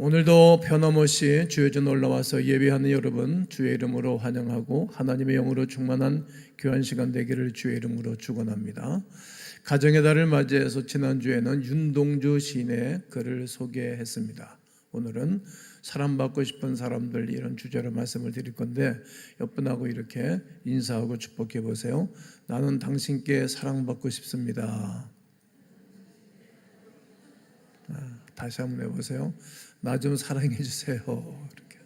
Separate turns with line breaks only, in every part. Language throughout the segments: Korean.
오늘도 변함없이 주의 전 올라와서 예배하는 여러분 주의 이름으로 환영하고 하나님의 영으로 충만한 귀한 시간 되기를 주의 이름으로 축원합니다. 가정의 달을 맞이해서 지난주에는 윤동주 시인의 글을 소개했습니다. 오늘은 사랑받고 싶은 사람들 이런 주제로 말씀을 드릴 건데 옆분하고 이렇게 인사하고 축복해 보세요. 나는 당신께 사랑받고 싶습니다. 다시 한번 해보세요. 나 좀 사랑해 주세요. 이렇게.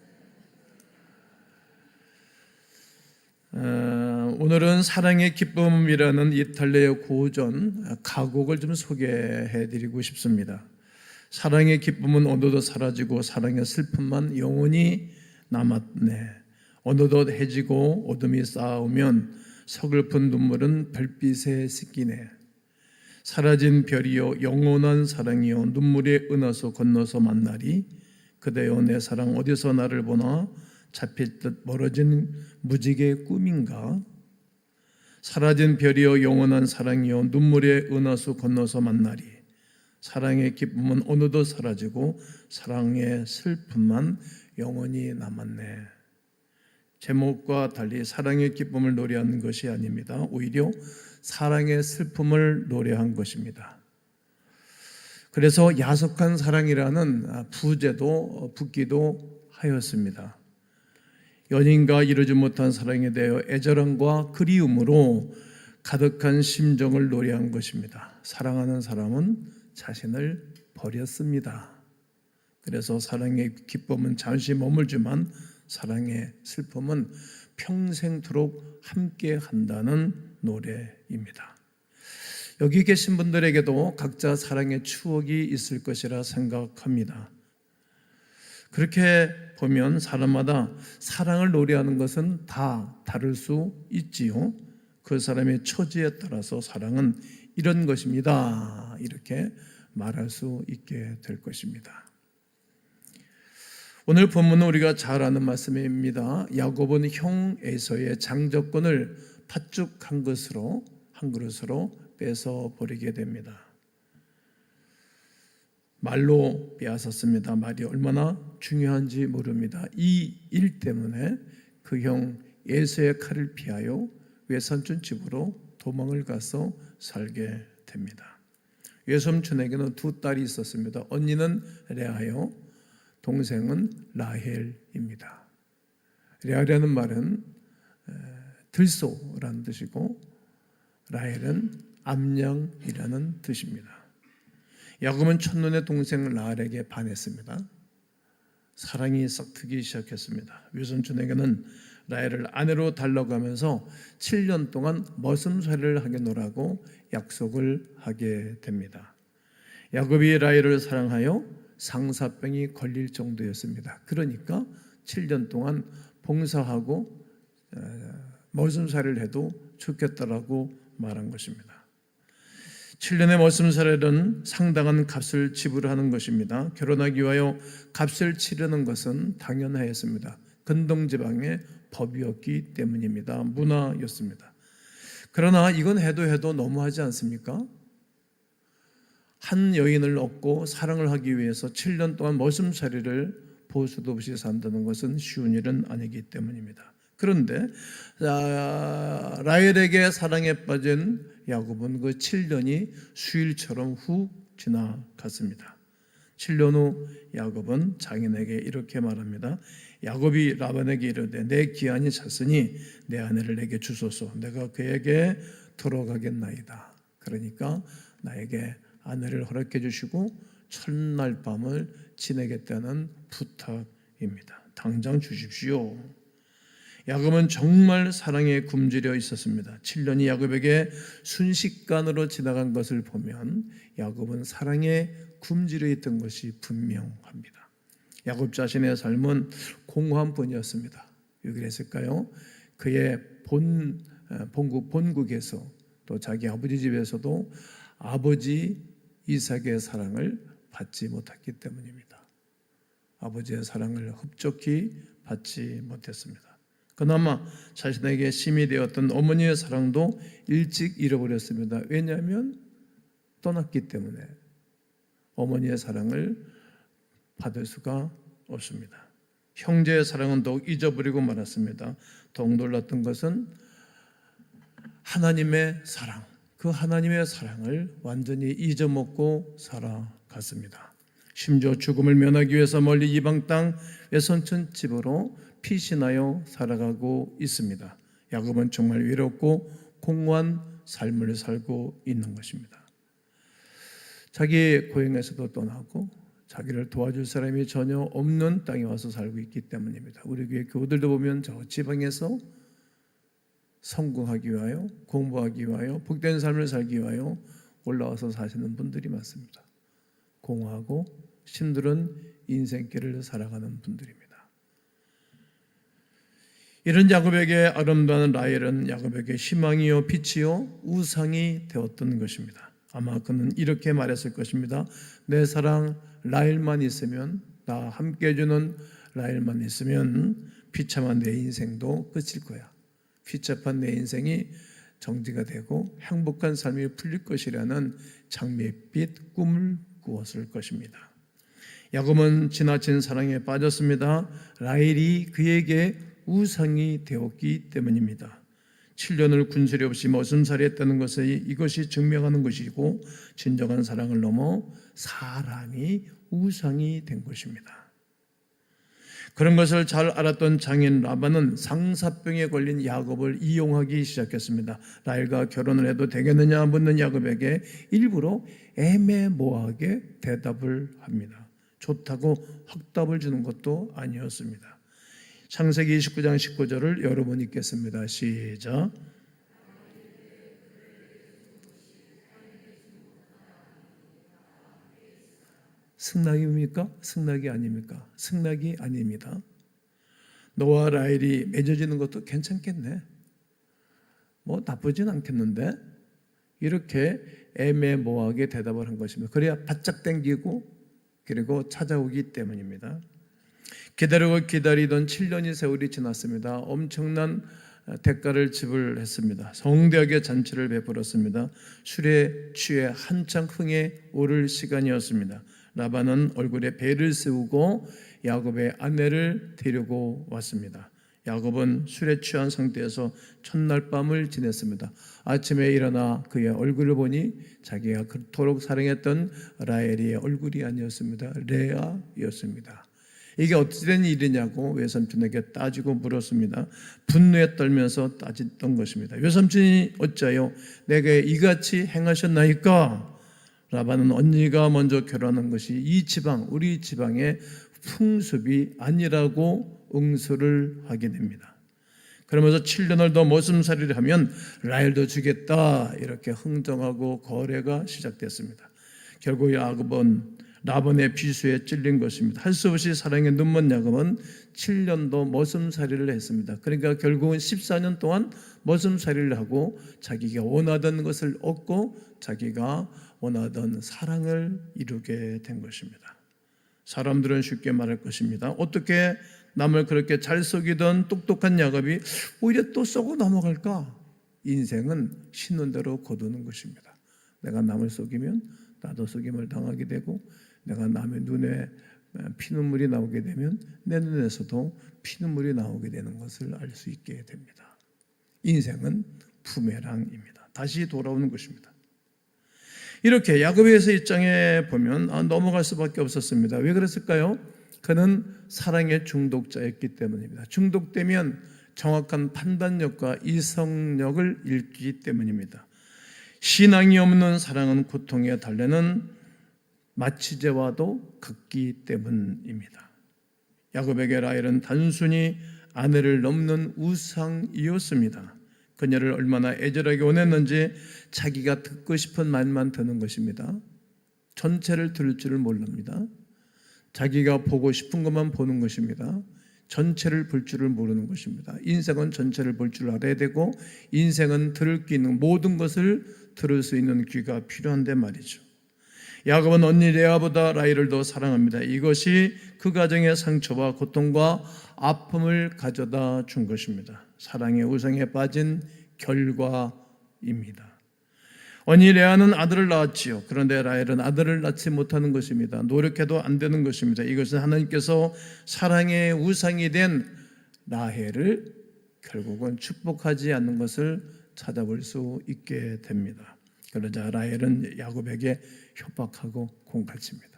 오늘은 사랑의 기쁨이라는 이탈리아의 고전 가곡을 좀 소개해 드리고 싶습니다. 사랑의 기쁨은 어느덧 사라지고 사랑의 슬픔만 영원히 남았네. 어느덧 해지고 어둠이 쌓아오면 서글픈 눈물은 별빛에 씻기네. 사라진 별이여 영원한 사랑이여 눈물의 은하수 건너서 만나리. 그대여 내 사랑 어디서 나를 보나 잡힐 듯 멀어진 무지개의 꿈인가. 사라진 별이여 영원한 사랑이여 눈물의 은하수 건너서 만나리. 사랑의 기쁨은 어느덧 사라지고 사랑의 슬픔만 영원히 남았네. 제목과 달리 사랑의 기쁨을 노래하는 것이 아닙니다. 오히려 사랑의 슬픔을 노래한 것입니다. 그래서 야속한 사랑이라는 부제도 붙기도 하였습니다. 연인과 이루지 못한 사랑에 대하여 애절함과 그리움으로 가득한 심정을 노래한 것입니다. 사랑하는 사람은 자신을 버렸습니다. 그래서 사랑의 기쁨은 잠시 머물지만 사랑의 슬픔은 평생토록 함께 한다는 노래입니다. 여기 계신 분들에게도 각자 사랑의 추억이 있을 것이라 생각합니다. 그렇게 보면 사람마다 사랑을 노래하는 것은 다 다를 수 있지요. 그 사람의 처지에 따라서 사랑은 이런 것입니다. 이렇게 말할 수 있게 될 것입니다. 오늘 본문은 우리가 잘 아는 말씀입니다. 야곱은 형 에서의 장자권을 팥죽 한 그릇으로 뺏어 버리게 됩니다. 말로 빼앗았습니다. 말이 얼마나 중요한지 모릅니다. 이 일 때문에 그 형 에서의 칼을 피하여 외삼촌 집으로 도망을 가서 살게 됩니다. 외삼촌에게는 두 딸이 있었습니다. 언니는 레아요, 동생은 라헬입니다. 레아라는 말은 들소라는 뜻이고 라헬은 암양이라는 뜻입니다. 야곱은 첫눈에 동생 라헬에게 반했습니다. 사랑이 싹트기 시작했습니다. 외삼촌에게는 라헬을 아내로 달라고 하면서 7년 동안 머슴살이를 하겠노라고 약속을 하게 됩니다. 야곱이 라헬을 사랑하여 상사병이 걸릴 정도였습니다. 그러니까 7년 동안 봉사하고 머슴살이를 해도 좋겠다라고 말한 것입니다. 7년의 머슴살이는 상당한 값을 지불하는 것입니다. 결혼하기 위하여 값을 치르는 것은 당연하였습니다. 근동지방의 법이었기 때문입니다. 문화였습니다. 그러나 이건 해도 너무하지 않습니까? 한 여인을 얻고 사랑을 하기 위해서 7년 동안 머슴살이를 보수도 없이 산다는 것은 쉬운 일은 아니기 때문입니다. 그런데 라헬에게 사랑에 빠진 야곱은 그 7년이 수일처럼 훅 지나갔습니다. 7년 후 야곱은 장인에게 이렇게 말합니다. 야곱이 라반에게 이르되 내 기한이 찼으니 내 아내를 내게 주소서. 내가 그에게 들어가겠나이다. 그러니까 나에게 아내를 허락해 주시고 첫날 밤을 지내겠다는 부탁입니다. 당장 주십시오. 야곱은 정말 사랑에 굶주려 있었습니다. 7년이 야곱에게 순식간으로 지나간 것을 보면 야곱은 사랑에 굶주려 있던 것이 분명합니다. 야곱 자신의 삶은 공허함뿐이었습니다. 왜 그랬을까요? 그의 본국에서 또 자기 아버지 집에서도 아버지 이삭의 사랑을 받지 못했기 때문입니다. 아버지의 사랑을 흡족히 받지 못했습니다. 그나마 자신에게 심이 되었던 어머니의 사랑도 일찍 잃어버렸습니다. 왜냐하면 떠났기 때문에 어머니의 사랑을 받을 수가 없습니다. 형제의 사랑은 더욱 잊어버리고 말았습니다. 더욱 놀랐던 것은 하나님의 사랑, 그 하나님의 사랑을 완전히 잊어먹고 살아갔습니다. 심지어 죽음을 면하기 위해서 멀리 이방 땅 외손촌 집으로 피신하여 살아가고 있습니다. 야곱은 정말 외롭고 공허한 삶을 살고 있는 것입니다. 자기 고향에서도 떠나고 자기를 도와줄 사람이 전혀 없는 땅에 와서 살고 있기 때문입니다. 우리 교회 교우들도 보면 저 지방에서 성공하기 위하여, 공부하기 위하여, 복된 삶을 살기 위하여 올라와서 사시는 분들이 많습니다. 공허하고 힘든 인생길을 살아가는 분들입니다. 이런 야곱에게 아름다운 라헬은 야곱에게 희망이요 빛이요 우상이 되었던 것입니다. 아마 그는 이렇게 말했을 것입니다. 내 사랑 라헬만 있으면, 나 함께 해주는 라헬만 있으면 비참한 내 인생도 끝일 거야. 비참한 내 인생이 정지가 되고 행복한 삶이 풀릴 것이라는 장밋빛 꿈을 꾸었을 것입니다. 야곱은 지나친 사랑에 빠졌습니다. 라헬이 그에게 우상이 되었기 때문입니다. 7년을 군수리 없이 머슴살이 했다는 것이 이것이 증명하는 것이고, 진정한 사랑을 넘어 사랑이 우상이 된 것입니다. 그런 것을 잘 알았던 장인 라반은 상사병에 걸린 야곱을 이용하기 시작했습니다. 라헬과 결혼을 해도 되겠느냐 묻는 야곱에게 일부러 애매모호하게 대답을 합니다. 좋다고 확답을 주는 것도 아니었습니다. 창세기 29장 19절을 여러분 읽겠습니다. 시작. 승낙입니까? 승낙이 아닙니까? 승낙이 아닙니다. 너와 라헬이 맺어지는 것도 괜찮겠네. 뭐 나쁘진 않겠는데, 이렇게 애매모호하게 대답을 한 것입니다. 그래야 바짝 당기고 그리고 찾아오기 때문입니다. 기다리고 기다리던 7년의 세월이 지났습니다. 엄청난 대가를 지불했습니다. 성대하게 잔치를 베풀었습니다. 술에 취해 한창 흥에 오를 시간이었습니다. 라반은 얼굴에 배를 세우고 야곱의 아내를 데리고 왔습니다. 야곱은 술에 취한 상태에서 첫날 밤을 지냈습니다. 아침에 일어나 그의 얼굴을 보니 자기가 그토록 사랑했던 라헬의 얼굴이 아니었습니다. 레아였습니다. 이게 어떻게 된 일이냐고 외삼촌에게 따지고 물었습니다. 분노에 떨면서 따졌던 것입니다. 외삼촌이 어찌하여 내게 이같이 행하셨나이까? 라반은 언니가 먼저 결혼한 것이 이 지방, 우리 지방의 풍습이 아니라고 응수를 하게 됩니다. 그러면서 7년을 더 머슴살이를 하면 라헬도 주겠다, 이렇게 흥정하고 거래가 시작됐습니다. 결국 야곱은 라반의 비수에 찔린 것입니다. 할 수 없이 사랑에 눈먼 야곱은 7년도 머슴살이를 했습니다. 그러니까 결국은 14년 동안 머슴살이를 하고 자기가 원하던 것을 얻고 자기가 원하던 사랑을 이루게 된 것입니다. 사람들은 쉽게 말할 것입니다. 어떻게 남을 그렇게 잘 속이던 똑똑한 야곱이 오히려 또 쏘고 넘어갈까? 인생은 신는 대로 거두는 것입니다. 내가 남을 속이면 나도 속임을 당하게 되고, 내가 남의 눈에 피눈물이 나오게 되면 내 눈에서도 피눈물이 나오게 되는 것을 알 수 있게 됩니다. 인생은 부메랑입니다. 다시 돌아오는 것입니다. 이렇게 야곱에서 입장에 보면 넘어갈 수밖에 없었습니다. 왜 그랬을까요? 그는 사랑의 중독자였기 때문입니다. 중독되면 정확한 판단력과 이성력을 잃기 때문입니다. 신앙이 없는 사랑은 고통에 달래는 마취제와도 같기 때문입니다. 야곱에게 라헬은 단순히 아내를 넘는 우상이었습니다. 그녀를 얼마나 애절하게 원했는지 자기가 듣고 싶은 말만 듣는 것입니다. 전체를 들을 줄을 모릅니다. 자기가 보고 싶은 것만 보는 것입니다. 전체를 볼 줄을 모르는 것입니다. 인생은 전체를 볼 줄 알아야 되고, 인생은 들을 게 있는 모든 것을 들을 수 있는 귀가 필요한데 말이죠. 야곱은 언니 레아보다 라헬을 더 사랑합니다. 이것이 그 가정의 상처와 고통과 아픔을 가져다 준 것입니다. 사랑의 우상에 빠진 결과입니다. 언니 레아는 아들을 낳았지요. 그런데 라헬은 아들을 낳지 못하는 것입니다. 노력해도 안 되는 것입니다. 이것은 하나님께서 사랑의 우상이 된 라헬을 결국은 축복하지 않는 것을 찾아볼 수 있게 됩니다. 그러자 라헬은 야곱에게 협박하고 공갈칩니다.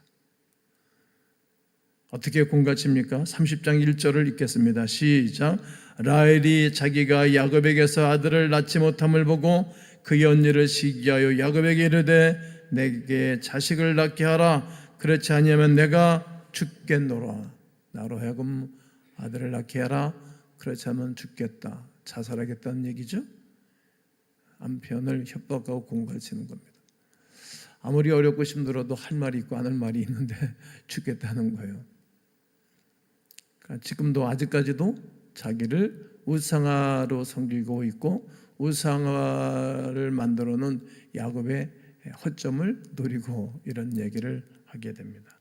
어떻게 공갈칩니까? 30장 1절을 읽겠습니다. 시작. 라헬이 자기가 야곱에게서 아들을 낳지 못함을 보고 그의 언니를 시기하여 야곱에게 이르되 내게 자식을 낳게 하라. 그렇지 아니하면 내가 죽겠노라. 나로 하여금 아들을 낳게 하라. 그렇지 않으면 죽겠다. 자살하겠다는 얘기죠. 남편을 협박하고 공갈치는 겁니다. 아무리 어렵고 힘들어도 할 말이 있고 안 할 말이 있는데 죽겠다는 거예요. 그러니까 지금도 아직까지도 자기를 우상화로 섬기고 있고 우상화를 만들어놓은 야곱의 허점을 노리고 이런 얘기를 하게 됩니다.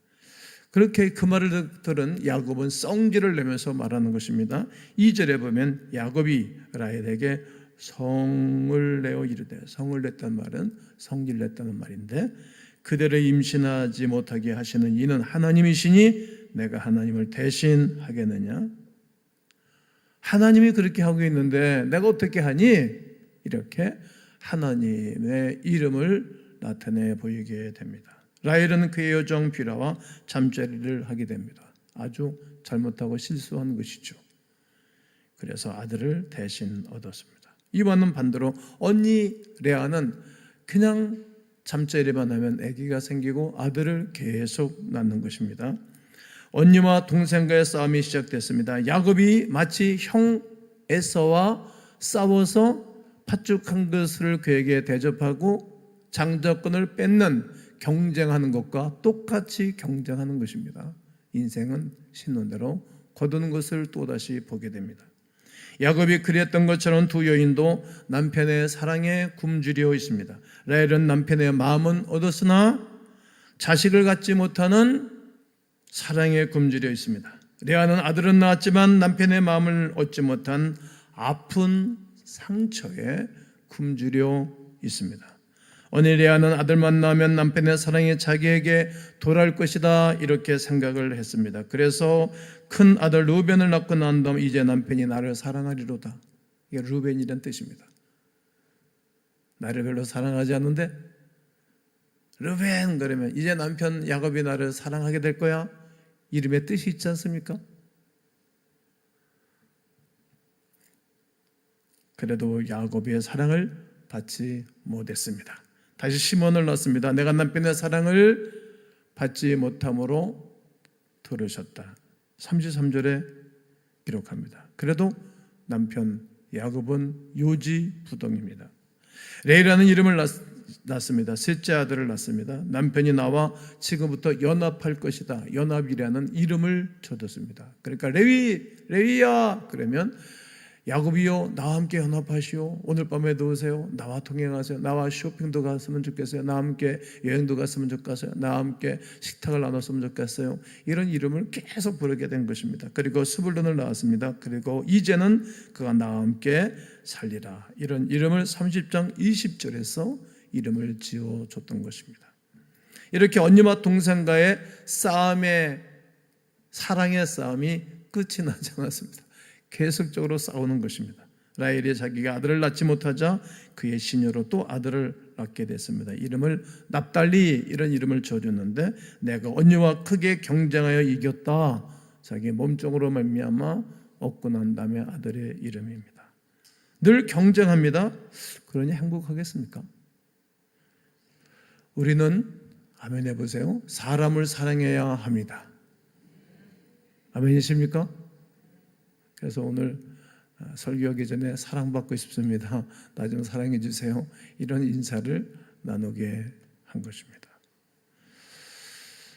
그렇게 그 말을 들은 야곱은 썽기를 내면서 말하는 것입니다. 2절에 보면 야곱이 라헬에게 성을 내어 이르되, 성을 냈다는 말은 성질 냈다는 말인데, 그대를 임신하지 못하게 하시는 이는 하나님이시니 내가 하나님을 대신하겠느냐? 하나님이 그렇게 하고 있는데 내가 어떻게 하니? 이렇게 하나님의 이름을 나타내 보이게 됩니다. 라헬은 그의 여종 비라와 잠자리를 하게 됩니다. 아주 잘못하고 실수한 것이죠. 그래서 아들을 대신 얻었습니다. 이번은 반대로 언니 레아는 그냥 잠자리만 하면 아기가 생기고 아들을 계속 낳는 것입니다. 언니와 동생과의 싸움이 시작됐습니다. 야곱이 마치 형 에서와 싸워서 팥죽한 것을 그에게 대접하고 장자권을 뺏는 경쟁하는 것과 똑같이 경쟁하는 것입니다. 인생은 신는 대로 거두는 것을 또다시 보게 됩니다. 야곱이 그랬던 것처럼 두 여인도 남편의 사랑에 굶주려 있습니다. 라헬은 남편의 마음은 얻었으나 자식을 갖지 못하는 사랑에 굶주려 있습니다. 레아는 아들은 낳았지만 남편의 마음을 얻지 못한 아픈 상처에 굶주려 있습니다. 언니 레아는 아들만 낳으면 남편의 사랑이 자기에게 돌아올 것이다 이렇게 생각을 했습니다. 그래서 큰 아들 루벤을 낳고 난 다음 이제 남편이 나를 사랑하리로다. 이게 루벤이란 뜻입니다. 나를 별로 사랑하지 않는데 루벤 그러면 이제 남편 야곱이 나를 사랑하게 될 거야. 이름의 뜻이 있지 않습니까? 그래도 야곱의 사랑을 받지 못했습니다. 다시 시몬을 낳습니다. 내가 남편의 사랑을 받지 못함으로 들으셨다. 33절에 기록합니다. 그래도 남편 야곱은 요지부동입니다. 레이라는 이름을 낳습니다. 셋째 아들을 낳습니다. 남편이 나와 지금부터 연합할 것이다. 연합이라는 이름을 줘뒀습니다. 그러니까 레위야 그러면 야곱이요 나와 함께 연합하시오. 오늘 밤에도 오세요. 나와 동행하세요. 나와 쇼핑도 갔으면 좋겠어요. 나와 함께 여행도 갔으면 좋겠어요. 나와 함께 식탁을 나눴으면 좋겠어요. 이런 이름을 계속 부르게 된 것입니다. 그리고 스불론을 낳았습니다. 그리고 이제는 그가 나와 함께 살리라. 이런 이름을 30장 20절에서 이름을 지어줬던 것입니다. 이렇게 언니와 동생과의 싸움의 사랑의 싸움이 끝이 나지 않았습니다. 계속적으로 싸우는 것입니다. 라헬이 자기가 아들을 낳지 못하자 그의 시녀로 또 아들을 낳게 됐습니다. 이름을 납달리 이런 이름을 지어줬는데 내가 언니와 크게 경쟁하여 이겼다. 자기 몸종으로 말미암아 얻고 난 다음에 아들의 이름입니다. 늘 경쟁합니다. 그러니 행복하겠습니까? 우리는 아멘 해보세요. 사람을 사랑해야 합니다. 아멘이십니까? 그래서 오늘 설교하기 전에 사랑받고 싶습니다. 나 좀 사랑해 주세요. 이런 인사를 나누게 한 것입니다.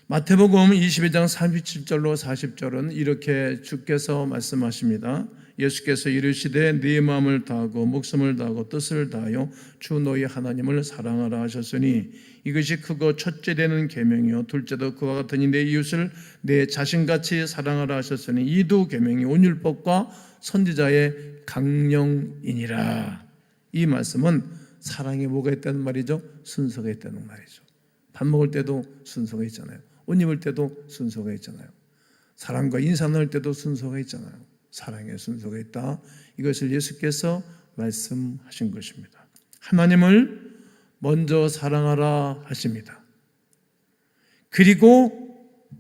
마태복음 22장 37절로 40절은 이렇게 주께서 말씀하십니다. 예수께서 이르시되 네 마음을 다하고 목숨을 다하고 뜻을 다하여 주 너희 하나님을 사랑하라 하셨으니 이것이 크고 첫째 되는 계명이요 둘째도 그와 같으니 내 이웃을 내 자신같이 사랑하라 하셨으니 이 두 계명이 온 율법과 선지자의 강령이니라. 이 말씀은 사랑에 뭐가 있다는 말이죠? 순서가 있다는 말이죠. 밥 먹을 때도 순서가 있잖아요. 옷 입을 때도 순서가 있잖아요. 사람과 인사 나눌 때도 순서가 있잖아요. 사랑의 순서가 있다. 이것을 예수께서 말씀하신 것입니다. 하나님을 먼저 사랑하라 하십니다. 그리고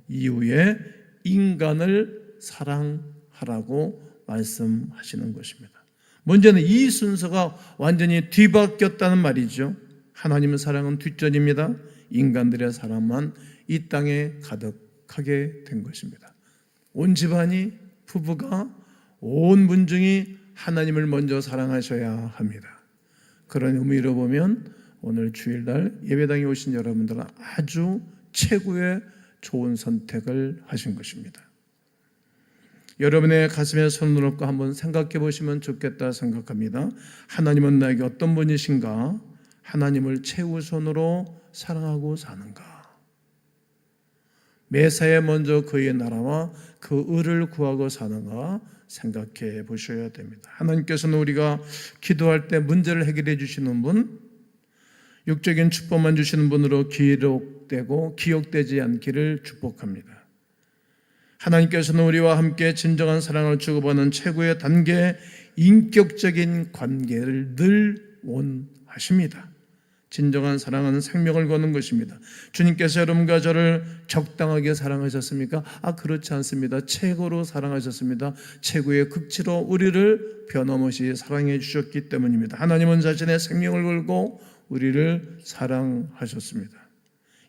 이후에 인간을 사랑하라고 말씀하시는 것입니다. 먼저는 이 순서가 완전히 뒤바뀌었다는 말이죠. 하나님의 사랑은 뒷전입니다. 인간들의 사랑만 이 땅에 가득하게 된 것입니다. 온 집안이, 부부가, 온 문중이 하나님을 먼저 사랑하셔야 합니다. 그런 의미로 보면 오늘 주일날 예배당에 오신 여러분들은 아주 최고의 좋은 선택을 하신 것입니다. 여러분의 가슴에 손을 얹고 한번 생각해 보시면 좋겠다 생각합니다. 하나님은 나에게 어떤 분이신가? 하나님을 최우선으로 사랑하고 사는가? 매사에 먼저 그의 나라와 그 의를 구하고 사는가 생각해 보셔야 됩니다. 하나님께서는 우리가 기도할 때 문제를 해결해 주시는 분, 육적인 축복만 주시는 분으로 기록되고 기억되지 않기를 축복합니다. 하나님께서는 우리와 함께 진정한 사랑을 주고받는 최고의 단계, 인격적인 관계를 늘 원하십니다. 진정한 사랑은 생명을 거는 것입니다. 주님께서 여러분과 저를 적당하게 사랑하셨습니까? 그렇지 않습니다. 최고로 사랑하셨습니다. 최고의 극치로 우리를 변함없이 사랑해 주셨기 때문입니다. 하나님은 자신의 생명을 걸고 우리를 사랑하셨습니다.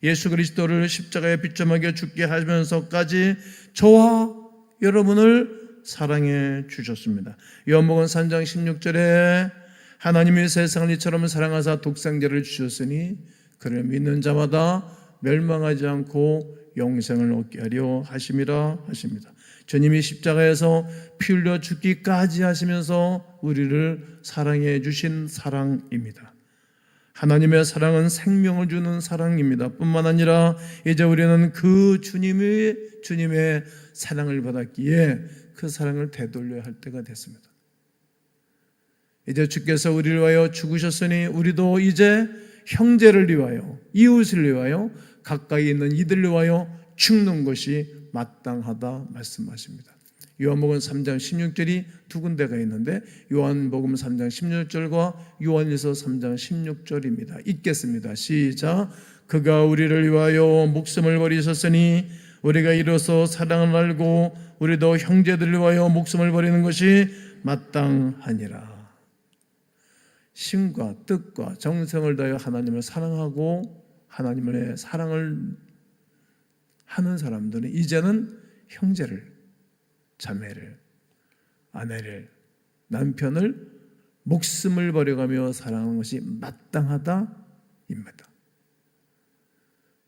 예수 그리스도를 십자가에 비참하게 죽게 하면서까지 저와 여러분을 사랑해 주셨습니다. 요한복음 3장 16절에 하나님이 세상을 이처럼 사랑하사 독생자를 주셨으니 그를 믿는 자마다 멸망하지 않고 영생을 얻게 하려 하심이라 하십니다. 주님이 십자가에서 피 흘려 죽기까지 하시면서 우리를 사랑해 주신 사랑입니다. 하나님의 사랑은 생명을 주는 사랑입니다. 뿐만 아니라 이제 우리는 그 주님의 사랑을 받았기에 그 사랑을 되돌려야 할 때가 됐습니다. 이제 주께서 우리를 위하여 죽으셨으니 우리도 이제 형제를 위하여, 이웃을 위하여, 가까이 있는 이들을 위하여 죽는 것이 마땅하다 말씀하십니다. 요한복음 3장 16절이 두 군데가 있는데 요한복음 3장 16절과 요한일서 3장 16절입니다. 읽겠습니다. 시작. 그가 우리를 위하여 목숨을 버리셨으니 우리가 이로써 사랑을 알고 우리도 형제들을 위하여 목숨을 버리는 것이 마땅하니라. 심과 뜻과 정성을 다하여 하나님을 사랑하고 하나님의 사랑을 하는 사람들은 이제는 형제를, 자매를, 아내를, 남편을 목숨을 버려가며 사랑하는 것이 마땅하다입니다.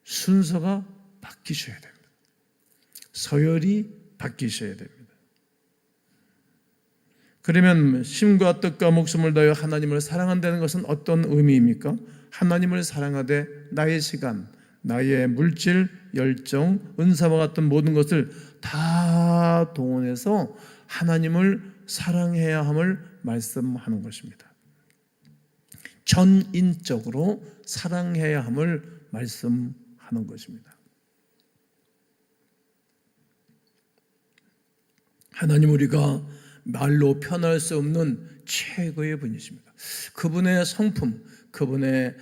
순서가 바뀌셔야 됩니다. 서열이 바뀌셔야 됩니다. 그러면 심과 뜻과 목숨을 다하여 하나님을 사랑한다는 것은 어떤 의미입니까? 하나님을 사랑하되 나의 시간, 나의 물질, 열정, 은사와 같은 모든 것을 다 동원해서 하나님을 사랑해야 함을 말씀하는 것입니다. 전인적으로 사랑해야 함을 말씀하는 것입니다. 하나님 우리가 말로 표현할 수 없는 최고의 분이십니다. 그분의 성품, 그분의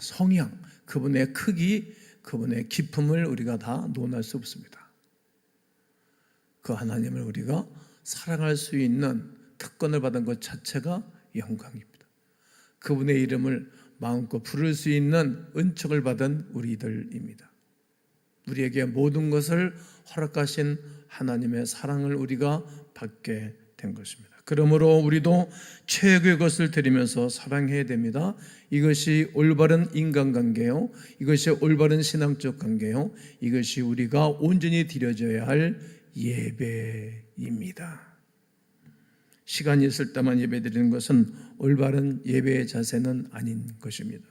성향, 그분의 크기, 그분의 기품을 우리가 다 논할 수 없습니다. 그 하나님을 우리가 사랑할 수 있는 특권을 받은 것 자체가 영광입니다. 그분의 이름을 마음껏 부를 수 있는 은총을 받은 우리들입니다. 우리에게 모든 것을 허락하신 하나님의 사랑을 우리가 받게 된 것입니다. 그러므로 우리도 최고의 것을 드리면서 사랑해야 됩니다. 이것이 올바른 인간관계요, 이것이 올바른 신앙적 관계요, 이것이 우리가 온전히 드려져야 할 예배입니다. 시간이 있을 때만 예배드리는 것은 올바른 예배의 자세는 아닌 것입니다.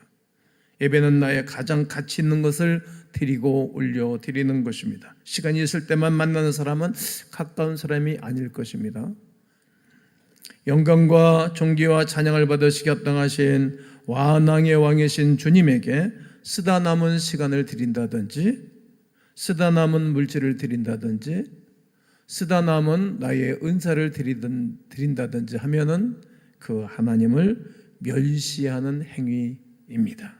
예배는 나의 가장 가치 있는 것을 드리고 올려드리는 것입니다. 시간이 있을 때만 만나는 사람은 가까운 사람이 아닐 것입니다. 영광과 존귀와 찬양을 받으시기 합당하신 완왕의 왕이신 주님에게 쓰다 남은 시간을 드린다든지, 쓰다 남은 물질을 드린다든지, 쓰다 남은 나의 은사를 드린다든지 하면은 그 하나님을 멸시하는 행위입니다.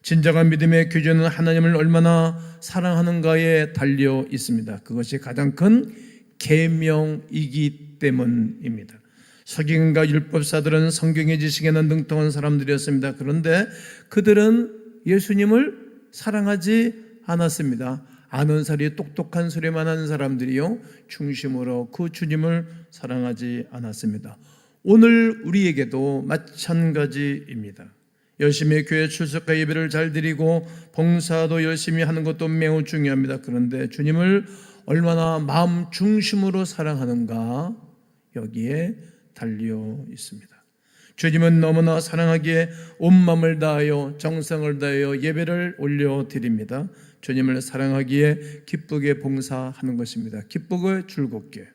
진정한 믿음의 기준은 하나님을 얼마나 사랑하는가에 달려 있습니다. 그것이 가장 큰 계명이기 때문입니다. 서기관과 율법사들은 성경의 지식에는 능통한 사람들이었습니다. 그런데 그들은 예수님을 사랑하지 않았습니다. 아는 소리, 똑똑한 소리만 하는 사람들이요, 중심으로 그 주님을 사랑하지 않았습니다. 오늘 우리에게도 마찬가지입니다. 열심히 교회 출석과 예배를 잘 드리고 봉사도 열심히 하는 것도 매우 중요합니다. 그런데 주님을 얼마나 마음 중심으로 사랑하는가, 여기에 달려 있습니다. 주님은 너무나 사랑하기에 온 마음을 다하여 정성을 다하여 예배를 올려드립니다. 주님을 사랑하기에 기쁘게 봉사하는 것입니다. 기쁘고 즐겁게.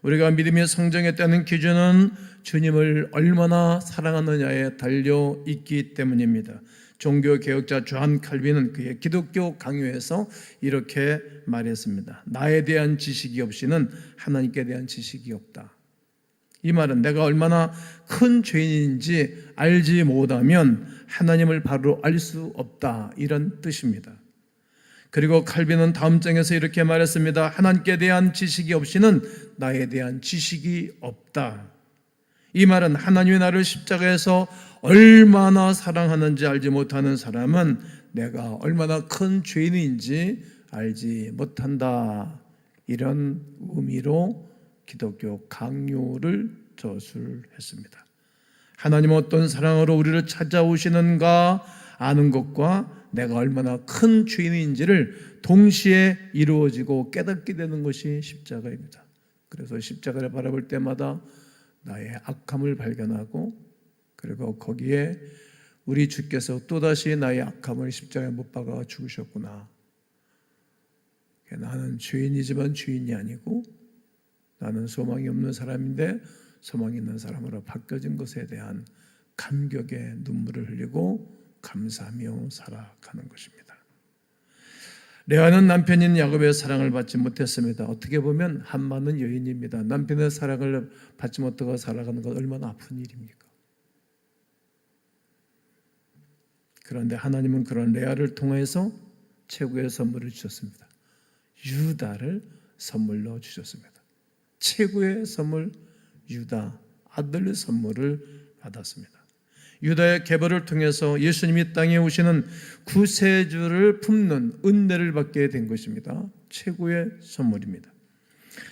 우리가 믿음의 성장했다는 기준은 주님을 얼마나 사랑하느냐에 달려 있기 때문입니다. 종교개혁자 조한 칼빈은 그의 기독교 강요에서 이렇게 말했습니다. 나에 대한 지식이 없이는 하나님께 대한 지식이 없다. 이 말은 내가 얼마나 큰 죄인인지 알지 못하면 하나님을 바로 알 수 없다, 이런 뜻입니다. 그리고 칼빈은 다음 장에서 이렇게 말했습니다. 하나님께 대한 지식이 없이는 나에 대한 지식이 없다. 이 말은 하나님이 나를 십자가에서 얼마나 사랑하는지 알지 못하는 사람은 내가 얼마나 큰 죄인인지 알지 못한다, 이런 의미로 기독교 강요를 저술했습니다. 하나님은 어떤 사랑으로 우리를 찾아오시는가 아는 것과 내가 얼마나 큰 죄인인지를 동시에 이루어지고 깨닫게 되는 것이 십자가입니다. 그래서 십자가를 바라볼 때마다 나의 악함을 발견하고, 그리고 거기에 우리 주께서 또다시 나의 악함을 십자가에 못 박아 죽으셨구나. 나는 죄인이지만 죄인이 아니고 나는 소망이 없는 사람인데 소망이 있는 사람으로 바뀌어진 것에 대한 감격의 눈물을 흘리고 감사하며 살아가는 것입니다. 레아는 남편인 야곱의 사랑을 받지 못했습니다. 어떻게 보면 한많은 여인입니다. 남편의 사랑을 받지 못하고 살아가는 것 얼마나 아픈 일입니까? 그런데 하나님은 그런 레아를 통해서 최고의 선물을 주셨습니다. 유다를 선물로 주셨습니다. 최고의 선물, 유다 아들 선물을 받았습니다. 유다의 계보를 통해서 예수님이 땅에 오시는 구세주를 품는 은혜를 받게 된 것입니다. 최고의 선물입니다.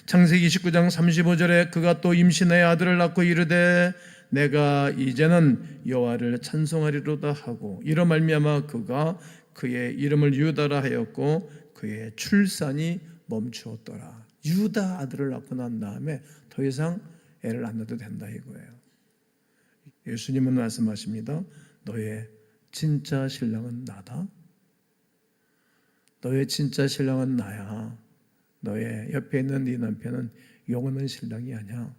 창세기 29장 35절에 그가 또 임신하여 아들을 낳고 이르되 내가 이제는 여호와를 찬송하리로다 하고 이로 말미암아 그가 그의 이름을 유다라 하였고 그의 출산이 멈추었더라. 유다 아들을 낳고 난 다음에 더 이상 애를 안 낳아도 된다 이거예요. 예수님은 말씀하십니다. 너의 진짜 신랑은 나다. 너의 진짜 신랑은 나야. 너의 옆에 있는 네 남편은 영원한 신랑이 아니야.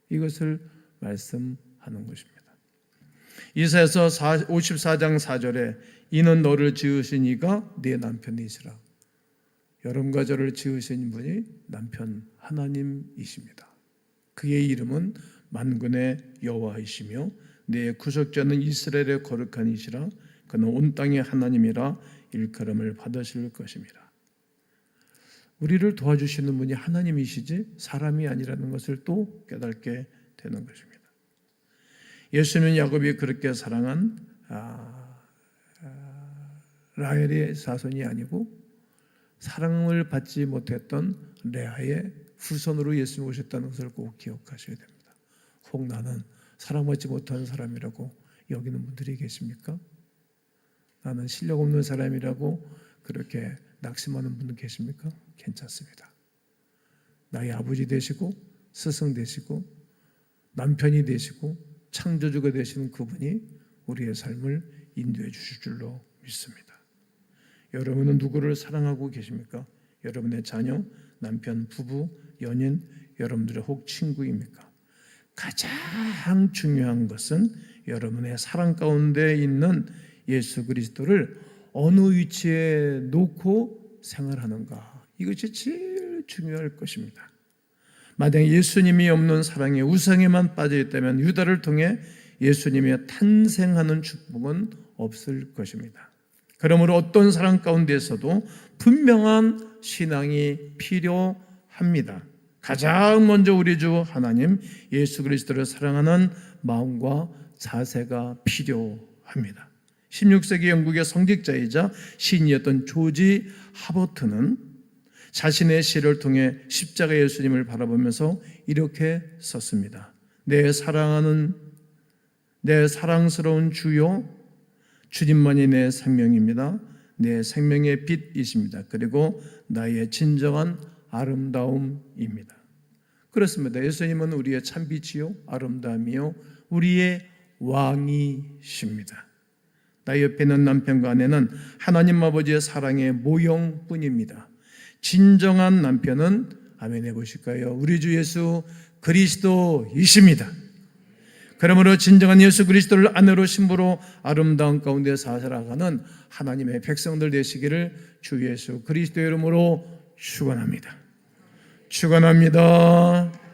이것을 말씀하는 것입니다. 이사야서 54장 4절에 이는 너를 지으신 이가 네 남편이시라. 여러분과 저를 지으신 분이 남편 하나님이십니다. 그의 이름은 만군의 여호와이시며 내 구속자는 이스라엘의 거룩한 이시라. 그는 온 땅의 하나님이라 일컬음을 받으실 것입니다. 우리를 도와주시는 분이 하나님이시지 사람이 아니라는 것을 또 깨닫게 되는 것입니다. 예수님은 야곱이 그렇게 사랑한 라헬의 자손이 아니고 사랑을 받지 못했던 레아의 후손으로 예수님이 오셨다는 것을 꼭 기억하셔야 됩니다. 혹 나는 사랑받지 못하는 사람이라고 여기는 분들이 계십니까? 나는 실력 없는 사람이라고 그렇게 낙심하는 분들 계십니까? 괜찮습니다. 나의 아버지 되시고 스승 되시고 남편이 되시고 창조주가 되시는 그분이 우리의 삶을 인도해 주실 줄로 믿습니다. 여러분은 누구를 사랑하고 계십니까? 여러분의 자녀, 남편, 부부, 연인, 여러분들의 혹 친구입니까? 가장 중요한 것은 여러분의 사랑 가운데 있는 예수 그리스도를 어느 위치에 놓고 생활하는가, 이것이 제일 중요할 것입니다. 만약 예수님이 없는 사랑의 우상에만 빠져 있다면 유다를 통해 예수님의 탄생하는 축복은 없을 것입니다. 그러므로 어떤 사랑 가운데서도 분명한 신앙이 필요합니다. 가장 먼저 우리 주 하나님 예수 그리스도를 사랑하는 마음과 자세가 필요합니다. 16세기 영국의 성직자이자 시인이었던 조지 하버트는 자신의 시를 통해 십자가 예수님을 바라보면서 이렇게 썼습니다. 내 사랑스러운 주요, 주님만이 내 생명입니다. 내 생명의 빛이십니다. 그리고 나의 진정한 아름다움입니다. 그렇습니다. 예수님은 우리의 참빛이요 아름다움이요 우리의 왕이십니다. 나 옆에 있는 남편과 아내는 하나님 아버지의 사랑의 모형뿐입니다. 진정한 남편은 아멘 해보실까요? 우리 주 예수 그리스도이십니다. 그러므로 진정한 예수 그리스도를 아내로 신부로 아름다운 가운데 살아가는 하나님의 백성들 되시기를 주 예수 그리스도의 이름으로 축원합니다. 축원합니다.